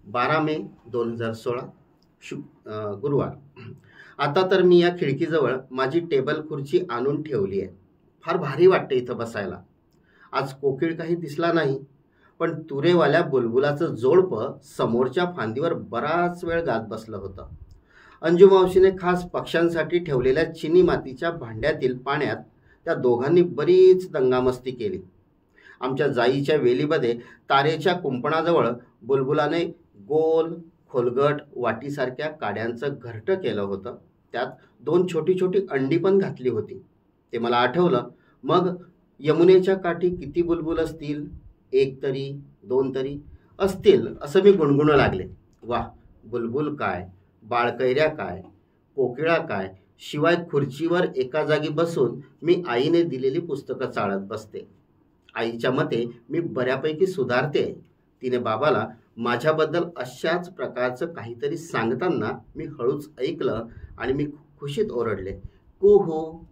12 मे 2016 गुरुवार. आता तर मी या खिडकीजवळ माझी टेबल खुर्ची आणून ठेवली आहे. फार भारी वाटते इथं बसायला. आज कोकिळ काही दिसला नाही, पण तुरेवाल्या बुलबुलाचं जोडपं समोरच्या फांदीवर बराच वेळ गात बसलं होतं. अंजू मावशीने खास पक्ष्यांसाठी ठेवलेल्या चिनी मातीच्या भांड्यातील पाण्यात त्या दोघांनी बरीच दंगामस्ती केली. आमच्या जाईच्या वेलीमध्ये तारेच्या कुंपणाजवळ बुलबुलाने गोल खोलगट वाटीसारख्या काड्यांचं घरटं केलं होतं. त्यात 2 छोटी छोटी अंडी पण घातली होती. ते मला आठवलं. मग यमुनेच्या काठी किती बुलबुल असतील? 1 तरी, 2 तरी असतील असं मी गुणगुणू लागले. वाह, बुलबुल काय, बाळकैऱ्या काय, कोकिळा काय, शिवाय खुर्चीवर एका जागी बसून मी आईने दिलेली पुस्तकं चाळत बसते. आईच्या मते मी बऱ्यापैकी सुधारते. तिने बाबाला माझ्याबद्दल अशाच प्रकारचं काहीतरी सांगताना मी हळूच ऐकलं आणि मी खुशीत ओरडले, "कू हो."